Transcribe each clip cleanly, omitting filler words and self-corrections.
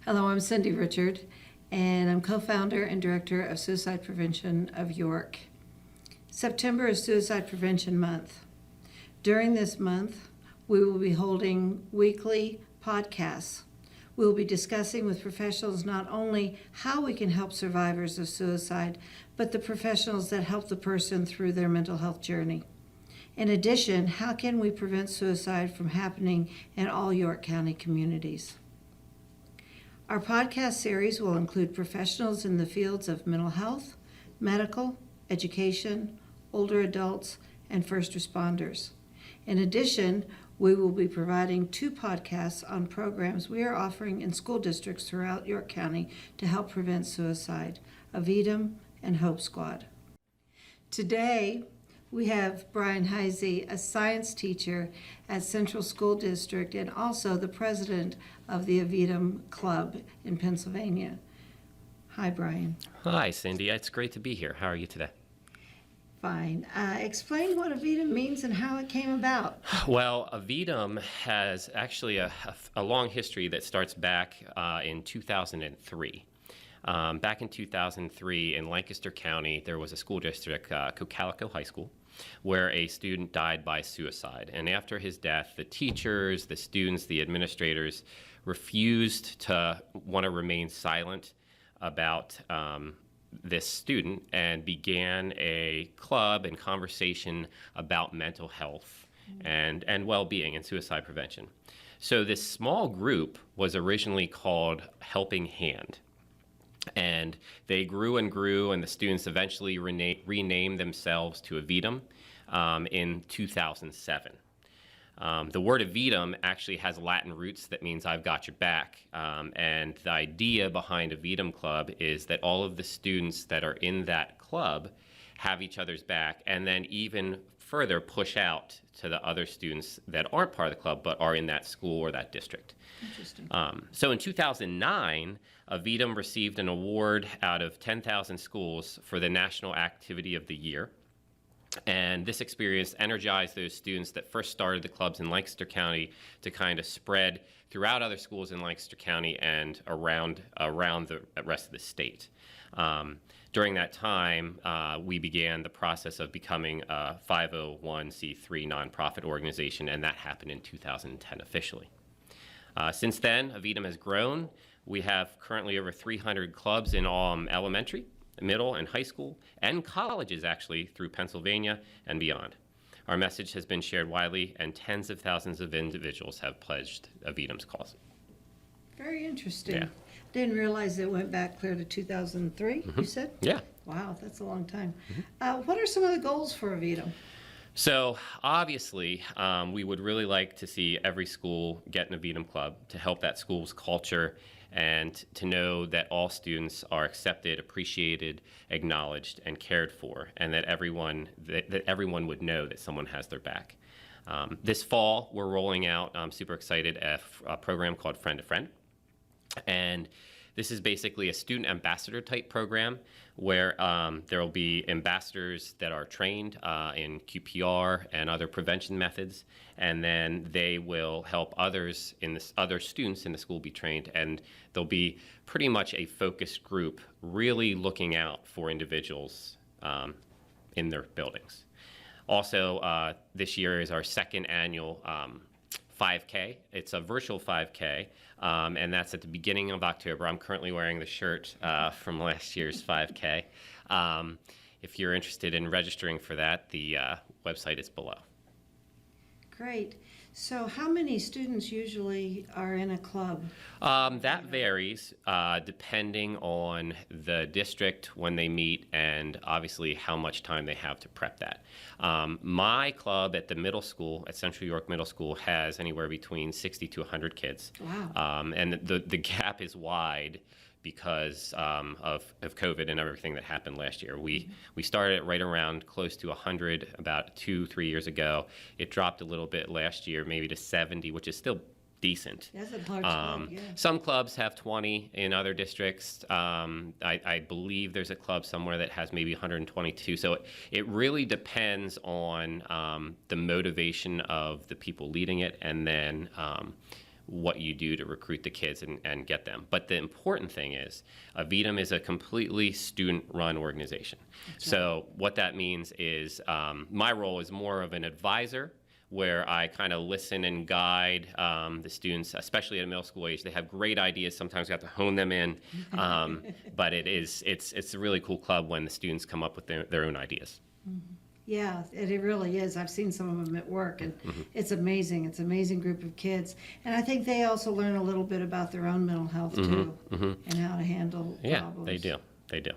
Hello, I'm Cindy Richard, and I'm co-founder and director of Suicide Prevention of York. September is Suicide Prevention Month. During this month, we will be holding weekly podcasts. We will be discussing with professionals not only how we can help survivors of suicide, but the professionals that help the person through their mental health journey. In addition, how can we prevent suicide from happening in all York County communities? Our podcast series will include professionals in the fields of mental health, medical, education, older adults, and first responders. In addition, we will be providing 2 podcasts on programs we are offering in school districts throughout York County to help prevent suicide, Aevidum and Hope Squad. Today, we have Brian Heisey, a science teacher at Central School District and also the president of the Aevidum Club in Pennsylvania. Hi, Brian. Hi, Cindy. It's great to be here. How are you today? Fine. Explain what Aevidum means and how it came about. Well, Aevidum has actually a long history that starts back in 2003. Back in 2003 in Lancaster County, there was a school district, Cocalico High School, where a student died by suicide. And after his death, the teachers, the students, the administrators refused to want to remain silent about this student and began a club and conversation about mental health and well-being and suicide prevention. So this small group was originally called Helping Hand. And they grew and grew, and the students eventually renamed themselves to Aevidum in 2007. The word Aevidum actually has Latin roots that means I've got your back. And the idea behind Aevidum Club is that all of the students that are in that club have each other's back, and then even further push out to the other students that aren't part of the club but are in that school or that district. Interesting. So in 2009, Aevidum received an award out of 10,000 schools for the National Activity of the Year. And this experience energized those students that first started the clubs in Lancaster County to kind of spread throughout other schools in Lancaster County and around the rest of the state. During that time, we began the process of becoming a 501c3 nonprofit organization, and that happened in 2010 officially. Since then, Aevidum has grown. We have currently over 300 clubs in elementary, middle, and high school, and colleges actually through Pennsylvania and beyond. Our message has been shared widely, and tens of thousands of individuals have pledged Aevidum's cause. Very interesting. Yeah. Didn't realize it went back clear to 2003, you said? Yeah. Wow, that's a long time. What are some of the goals for Aevidum? So obviously, we would really like to see every school get an Aevidum Club to help that school's culture and to know that all students are accepted, appreciated, acknowledged, and cared for, and that everyone would know that someone has their back. This fall, we're rolling out, I'm super excited, a program called Friend to Friend. And this is basically a student ambassador type program where there will be ambassadors that are trained in QPR and other prevention methods, and then they will help other students in the school be trained, and there'll be pretty much a focused group really looking out for individuals in their buildings. Also, this year is our second annual 5K. It's a virtual 5K, and that's at the beginning of October. I'm currently wearing the shirt from last year's 5K. If you're interested in registering for that, the website is below. Great. So how many students usually are in a club? That varies depending on the district, when they meet, and obviously how much time they have to prep that. My club at the middle school, at Central York Middle School, has anywhere between 60 to 100 kids. Wow. And the gap is wide because of COVID and everything that happened last year. We started right around close to 100 about 2-3 years ago. It dropped a little bit last year, maybe to 70, which is still decent. That's a large club, yeah. Some clubs have 20 in other districts. I believe there's a club somewhere that has maybe 122. So it really depends on the motivation of the people leading it, and then what you do to recruit the kids and get them. But the important thing is, Aevidum is a completely student-run organization. So what that means is my role is more of an advisor, where I kind of listen and guide the students, especially at a middle school age. They have great ideas. Sometimes we have to hone them in, but it's a really cool club when the students come up with their own ideas. Yeah, it really is. I've seen some of them at work, and it's amazing. It's an amazing group of kids. And I think they also learn a little bit about their own mental health, too, and how to handle problems. They do. They do.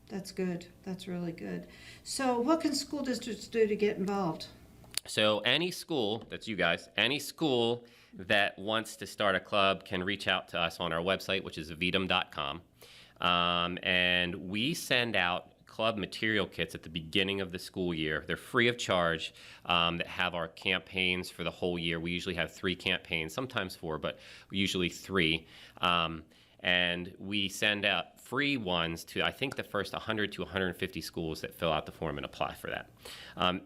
That's good. That's really good. So what can school districts do to get involved? So any school, that's you guys, any school that wants to start a club can reach out to us on our website, which is aevidum.com. And we send out club material kits at the beginning of the school year. They're free of charge, that have our campaigns for the whole year. We usually have 3 campaigns, sometimes 4, but usually 3. And we send out free ones to, I think, the first 100 to 150 schools that fill out the form and apply for that.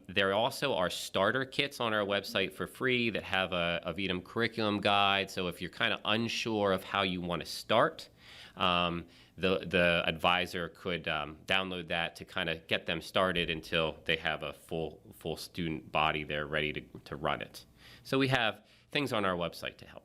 There also are starter kits on our website for free that have a Aevidum curriculum guide. So if you're kind of unsure of how you want to start, the advisor could download that to kind of get them started until they have a full student body there ready to run it. So we have things on our website to help.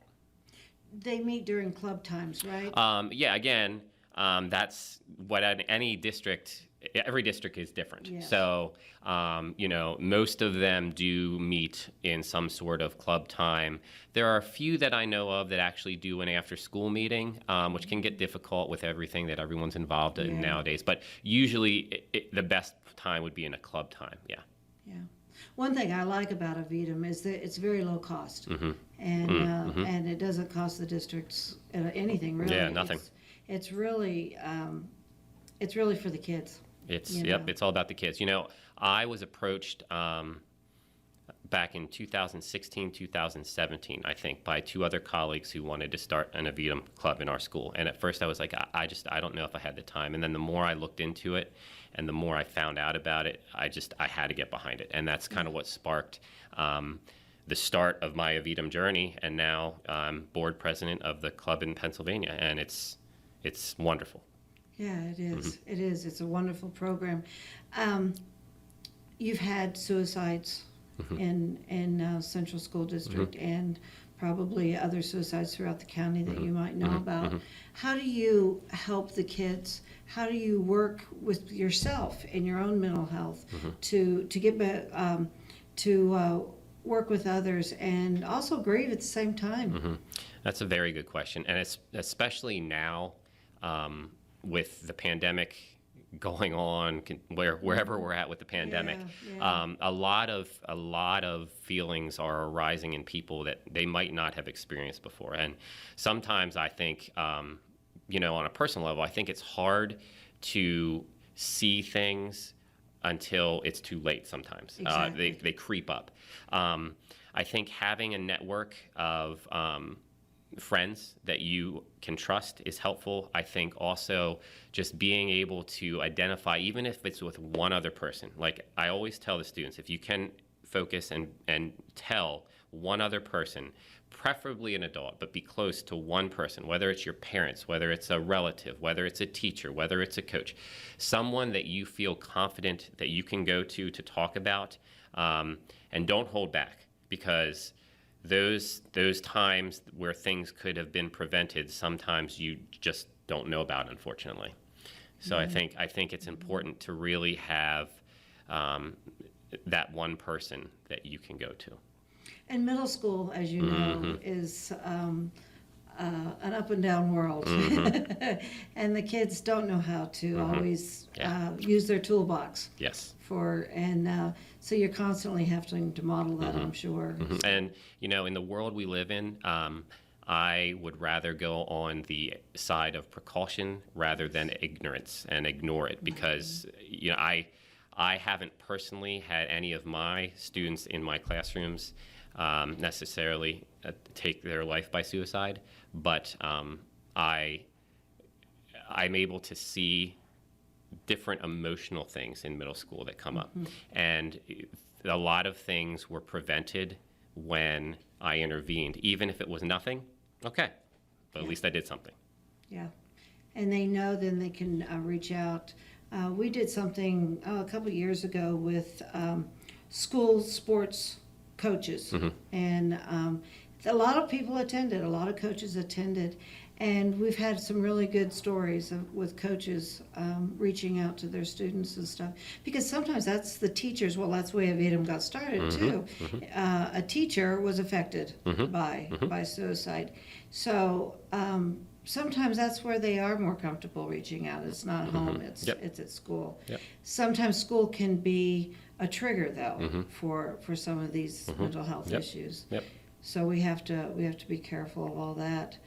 They meet during club times, right? Yeah, again, that's what any district, every district is different. Yes. So, most of them do meet in some sort of club time. There are a few that I know of that actually do an after-school meeting, which can get difficult with everything that everyone's involved in nowadays. But usually, the best time would be in a club time, yeah. Yeah. One thing I like about Aevidum is that it's very low cost, and it doesn't cost the districts anything really. Yeah, nothing. It's really for the kids. It's all about the kids. I was approached back in 2016, 2017, I think, by 2 other colleagues who wanted to start an Aevidum club in our school. And at first I was like, I don't know if I had the time. And then the more I looked into it and the more I found out about it, I had to get behind it. And that's kind of what sparked the start of my Aevidum journey. And now I'm board president of the club in Pennsylvania, and it's wonderful. Yeah, it is. It is. It's a wonderful program. You've had suicides in Central School District and probably other suicides throughout the county that you might know about. How do you help the kids? How do you work with yourself and your own mental health to get back, to work with others and also grieve at the same time? That's a very good question, and it's especially now with the pandemic going on, wherever we're at with the pandemic. A lot of feelings are arising in people that they might not have experienced before, and sometimes I think, on a personal level, I think it's hard to see things until it's too late. Sometimes they creep up. I think having a network of friends that you can trust is helpful. I think also just being able to identify, even if it's with one other person. Like I always tell the students, if you can focus and tell one other person, preferably an adult, but be close to one person, whether it's your parents, whether it's a relative, whether it's a teacher, whether it's a coach, someone that you feel confident that you can go to talk about, and don't hold back, because those times where things could have been prevented, sometimes you just don't know about, unfortunately. So I think it's important to really have that one person that you can go to. And middle school, as you know, is an up and down world, and the kids don't know how to always use their toolbox. Yes. So you're constantly having to model that, I'm sure. And in the world we live in, I would rather go on the side of precaution rather than ignorance and ignore it, because I haven't personally had any of my students in my classrooms necessarily take their life by suicide, but I'm able to see different emotional things in middle school that come up. And a lot of things were prevented when I intervened. Even if it was nothing, Okay, but at least I did something. Yeah. And they know then they can reach out. We did something a couple of years ago with school sports coaches. And a lot of people attended, a lot of coaches attended. And we've had some really good stories with coaches reaching out to their students and stuff. Because sometimes that's the teachers, well, that's the way Aevidum got started too. A teacher was affected by suicide. So sometimes that's where they are more comfortable reaching out. It's not home, it's at school. Sometimes school can be a trigger though for some of these mental health issues. So we have to be careful of all that.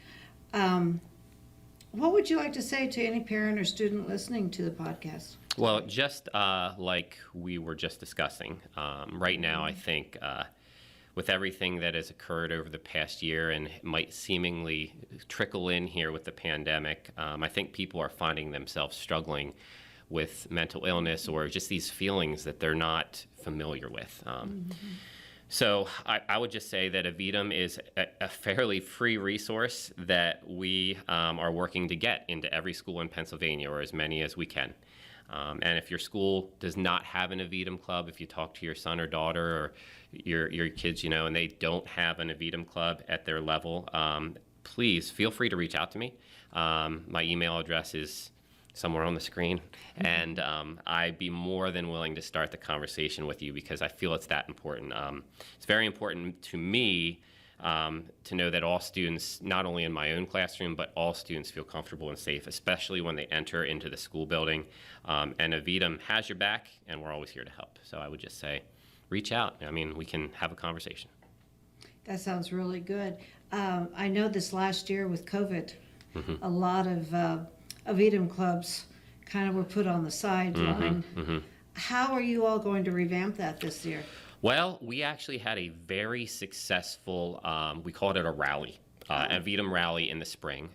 What would you like to say to any parent or student listening to the podcast? Well, just like we were just discussing, right now I think with everything that has occurred over the past year and might seemingly trickle in here with the pandemic, I think people are finding themselves struggling with mental illness or just these feelings that they're not familiar with. So I would just say that Aevidum is a fairly free resource that we are working to get into every school in Pennsylvania, or as many as we can. And if your school does not have an Aevidum club, if you talk to your son or daughter or your kids, and they don't have an Aevidum club at their level, please feel free to reach out to me. My email address is somewhere on the screen, and I'd be more than willing to start the conversation with you because I feel it's that important. It's very important to me to know that all students, not only in my own classroom, but all students feel comfortable and safe, especially when they enter into the school building. And Aevidum has your back, and we're always here to help. So I would just say, reach out. I mean, we can have a conversation. That sounds really good. I know this last year with COVID, a lot of Aevidum clubs kind of were put on the sideline. How are you all going to revamp that this year? Well, we actually had a very successful, we called it a rally, Aevidum rally in the spring.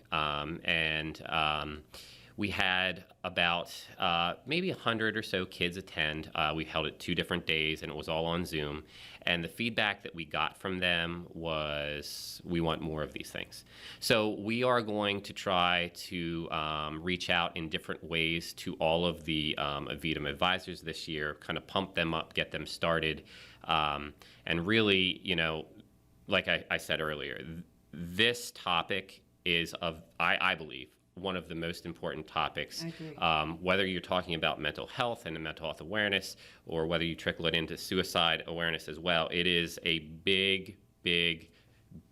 We had about maybe 100 or so kids attend. We held it 2 different days, and it was all on Zoom. And the feedback that we got from them was, we want more of these things. So we are going to try to reach out in different ways to all of the Aevidum advisors this year, kind of pump them up, get them started. And really, like I said earlier, this topic is I believe, one of the most important topics, whether you're talking about mental health and mental health awareness, or whether you trickle it into suicide awareness as well. It is a big, big,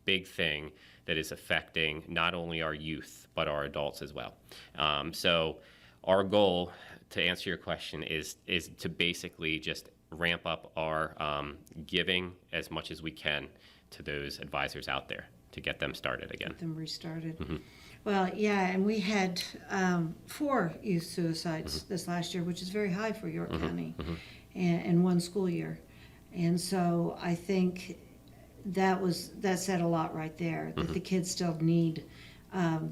big thing that is affecting not only our youth, but our adults as well. So our goal, to answer your question, is to basically just ramp up our giving as much as we can to those advisors out there to get them started again. Get them restarted. Well, yeah, and we had 4 youth suicides this last year, which is very high for York County in one school year. And so I think that said a lot right there, that the kids still need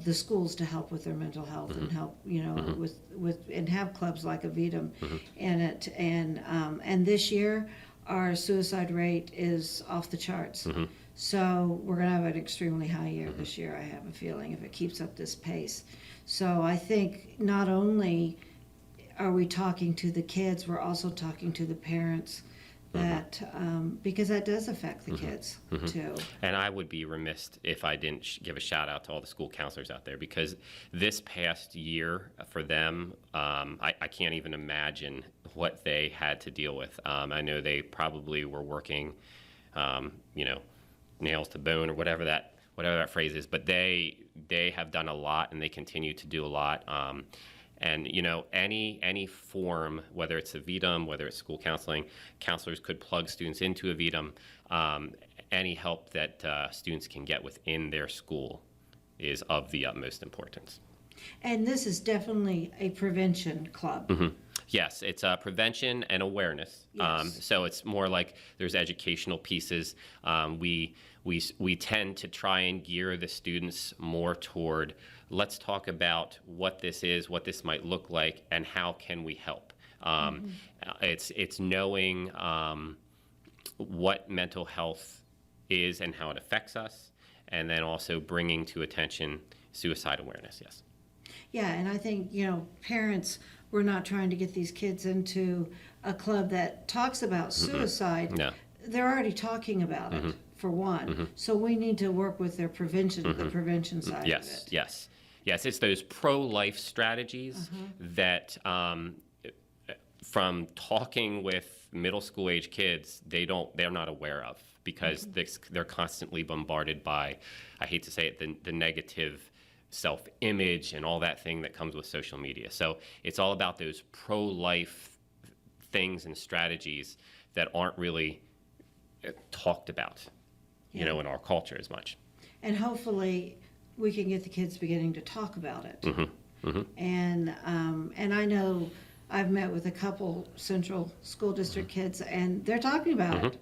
the schools to help with their mental health and help, with and have clubs like Aevidum in it. And this year, our suicide rate is off the charts. So we're going to have an extremely high year this year, I have a feeling, if it keeps up this pace. So I think not only are we talking to the kids, we're also talking to the parents, that because that does affect the kids too. And I would be remiss if I didn't give a shout out to all the school counselors out there, because this past year for them, I can't even imagine what they had to deal with. I know they probably were working, nails to bone, or whatever that phrase is, but they have done a lot, and they continue to do a lot. And any form, whether it's Aevidum, whether it's school counseling, counselors could plug students into Aevidum. Any help that students can get within their school is of the utmost importance. And this is definitely a prevention club. Yes, it's prevention and awareness. Yes. So it's more like there's educational pieces. We tend to try and gear the students more toward, let's talk about what this is, what this might look like, and how can we help. It's knowing what mental health is and how it affects us, and then also bringing to attention suicide awareness. Yes. Yeah, and I think, parents, we're not trying to get these kids into a club that talks about suicide. No. They're already talking about it, for one. So we need to work with their prevention, the prevention side of Yes, it. yes, yes. It's those pro-life strategies that, from talking with middle school age kids, they're not aware of, because they're constantly bombarded by, I hate to say it, the negative self-image and all that thing that comes with social media. So it's all about those pro-life things and strategies that aren't really talked about, in our culture as much. And hopefully we can get the kids beginning to talk about it. And I know I've met with a couple Central School District kids, and they're talking about it.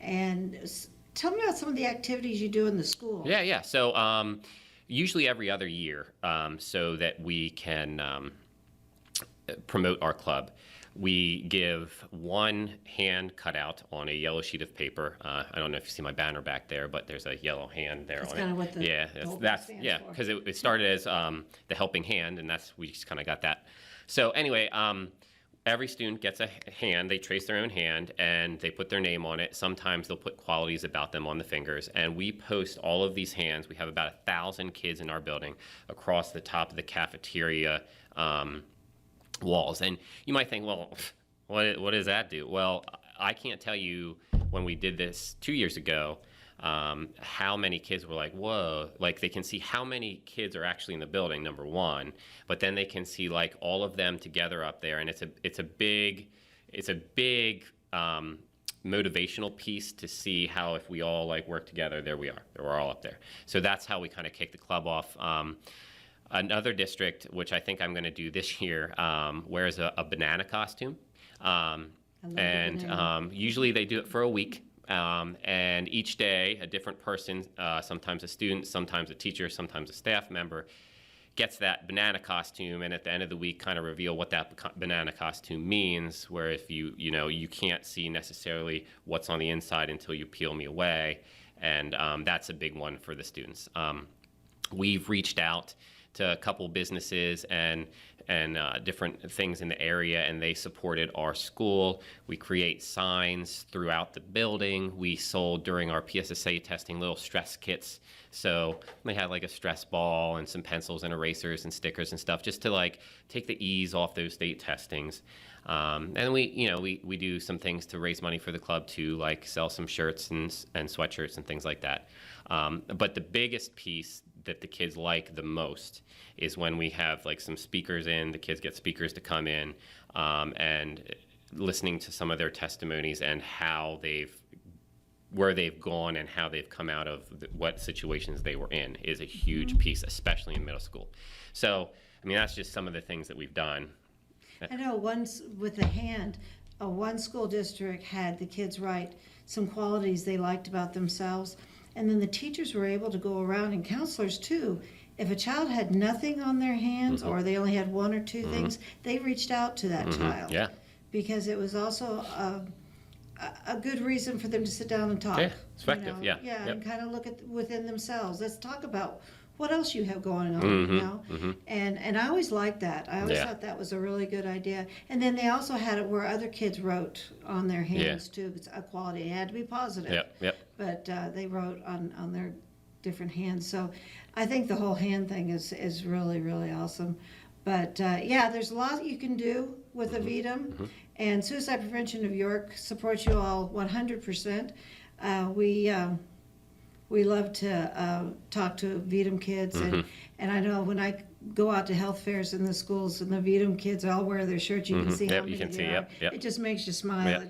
And tell me about some of the activities you do in the school. Yeah. So usually every other year, so that we can promote our club, we give one hand cutout on a yellow sheet of paper. I don't know if you see my banner back there, but there's a yellow hand there That's on kind it. of what the that's stands for. because it started as the helping hand, and we just kind of got that. So anyway, every student gets a hand. They trace their own hand, and they put their name on it. Sometimes they'll put qualities about them on the fingers, and we post all of these hands. We have about 1,000 kids in our building across the top of the cafeteria walls. And you might think, well, what does that do? Well, I can't tell you, when we did this 2 years ago, how many kids were like, whoa, like they can see how many kids are actually in the building, number one, but then they can see like all of them together up there, and it's a big motivational piece to see how, if we all like work together, there we are, we're all up there. So that's how we kind of kick the club off. Another district, which I think I'm going to do this year, wears a banana costume. Usually they do it for a week. And each day, a different person, sometimes a student, sometimes a teacher, sometimes a staff member, gets that banana costume, and at the end of the week kind of reveal what that banana costume means, where if you can't see necessarily what's on the inside until you peel me away. And that's a big one for the students. We've reached out to a couple businesses and different things in the area, and they supported our school. We create signs throughout the building. We sold, during our PSSA testing, little stress kits. So they had like a stress ball and some pencils and erasers and stickers and stuff, just to like take the ease off those state testings. And we do some things to raise money for the club too, like sell some shirts and sweatshirts and things like that. But the biggest piece that the kids like the most is when we have like some speakers in. The kids get speakers to come in, and listening to some of their testimonies and where they've gone and how they've come out of what situations they were in is a huge piece, especially in middle school. So, I mean, that's just some of the things that we've done. I know once with the hand, one school district had the kids write some qualities they liked about themselves, and then the teachers were able to go around, and counselors too. If a child had nothing on their hands, or they only had one or two things, they reached out to that child. Yeah. Because it was also a good reason for them to sit down and talk. Yeah, it's effective, yeah. Yeah, Yep. and kind of look at within themselves. Let's talk about what else you have going on, And I always liked that. I always thought that was a really good idea. And then they also had it where other kids wrote on their hands too. It's a quality. It had to be positive. Yep. But they wrote on their different hands. So I think the whole hand thing is really, really awesome. But there's a lot you can do with Aevidum, and Suicide Prevention of York supports you all 100%. We love to talk to Aevidum kids, and I know when I go out to health fairs in the schools, and the Aevidum kids all wear their shirts, you can see how many there are. It just makes you smile.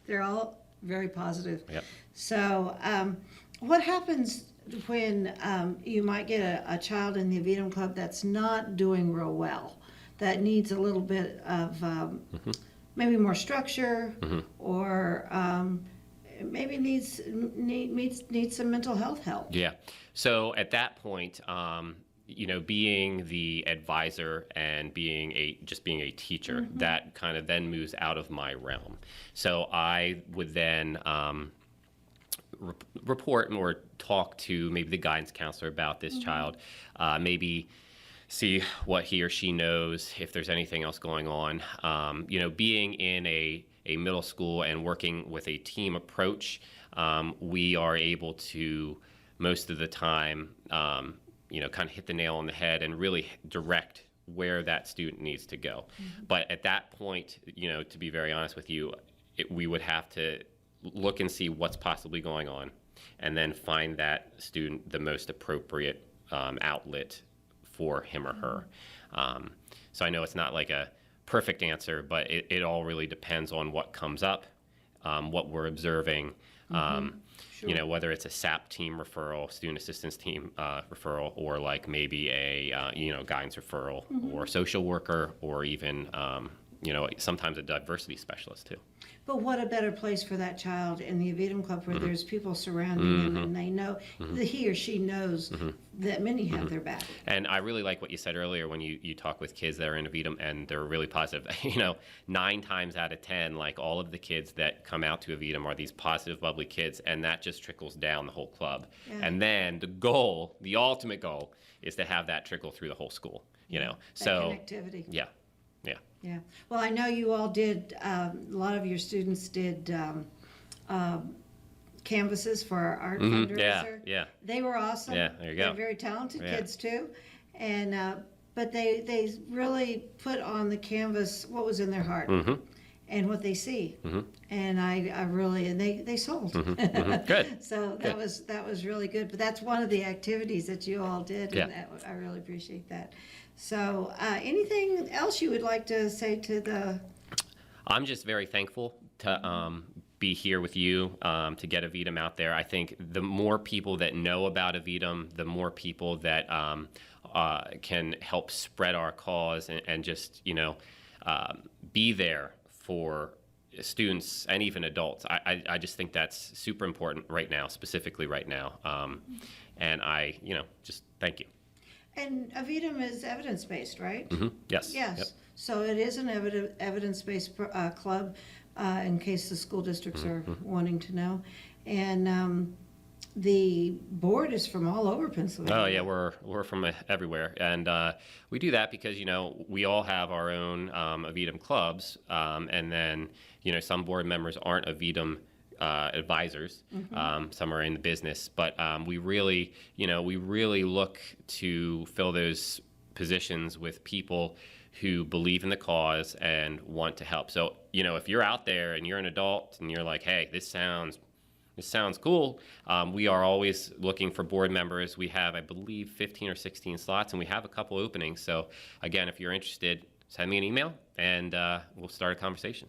They're all very positive. So what happens when you might get a child in the Aevidum Club that's not doing real well, that needs a little bit of maybe more structure, or maybe needs some mental health help? Yeah. So at that point, being the advisor and being a teacher, that kind of then moves out of my realm. So I would then report or talk to maybe the guidance counselor about this child, maybe see what he or she knows, if there's anything else going on. Being in a middle school and working with a team approach, we are able to, most of the time, kind of hit the nail on the head and really direct where that student needs to go. But at that point, to be very honest with you, we would have to look and see what's possibly going on, and then find that student the most appropriate outlet for him or her. So I know it's not like a perfect answer, but it all really depends on what comes up, what we're observing, Sure. whether it's a SAP team referral, student assistance team referral, or like maybe a guidance referral, or social worker, or even sometimes a diversity specialist too. But what a better place for that child in the Aevidum Club, where there's people surrounding them, and they know that he or she knows that many have their back. And I really like what you said earlier when you talk with kids that are in Aevidum and they're really positive. 9 times out of 10, like all of the kids that come out to Aevidum are these positive, bubbly kids, and that just trickles down the whole club. Yeah. And then the ultimate goal, is to have that trickle through the whole school. That So connectivity. yeah. Yeah. Well, I know you all did, a lot of your students did canvases for our art fundraiser. Yeah. They were awesome. Yeah, there you They're go. very talented Yeah. kids too. And, but they really put on the canvas what was in their heart and what they see. And I really, and they sold. Good. So that was really good. But that's one of the activities that you all did, and I really appreciate that. So anything else you would like to say to the? I'm just very thankful to be here with you, to get Aevidum out there. I think the more people that know about Aevidum, the more people that can help spread our cause and just be there for students and even adults. I just think that's super important right now, specifically right now. And I just thank you. And Aevidum is evidence-based, right? Yes. Yes. Yep. So it is an evidence-based club, in case the school districts are wanting to know. And the board is from all over Pennsylvania. Oh yeah, we're from everywhere, and we do that because we all have our own Aevidum clubs, and then some board members aren't Aevidum advisors. Some are in the business, but we really look to fill those positions with people who believe in the cause and want to help. So if you're out there and you're an adult and you're like, hey, this sounds cool. We are always looking for board members. We have, I believe, 15 or 16 slots, and we have a couple openings. So again, if you're interested, send me an email, and we'll start a conversation.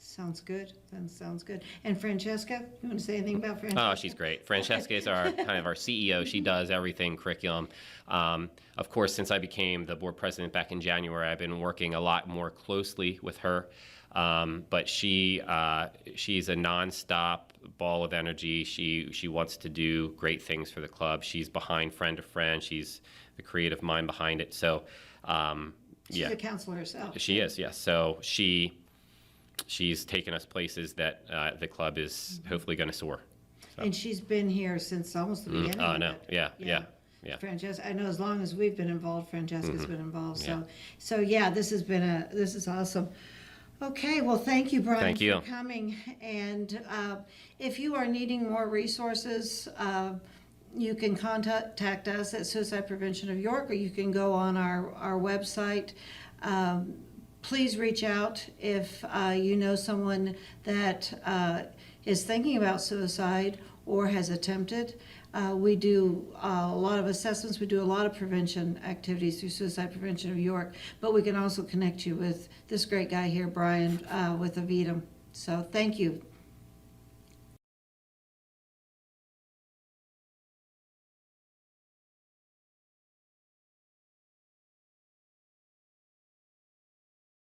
Sounds good. That sounds good. And Francesca, you want to say anything about Francesca? Oh, she's great. Francesca is our CEO. She does everything curriculum. Of course, since I became the board president back in January, I've been working a lot more closely with her. But she's a nonstop ball of energy. She wants to do great things for the club. She's behind Friend to Friend. She's the creative mind behind it. So, She's a counselor herself. She is, yes. So she's taken us places that the club is hopefully going to soar. So. And she's been here since almost the beginning. Oh, of no. it. Yeah. Francesca, I know as long as we've been involved, Francesca's been involved. Yeah. So yeah, this is awesome. Okay, well, thank you, Brian, Thank you. for coming. And if you are needing more resources, you can contact us at Suicide Prevention of York, or you can go on our website. Please reach out if you know someone that is thinking about suicide or has attempted. We do a lot of assessments. We do a lot of prevention activities through Suicide Prevention of York, but we can also connect you with this great guy here, Brian, with Aevidum. So thank you.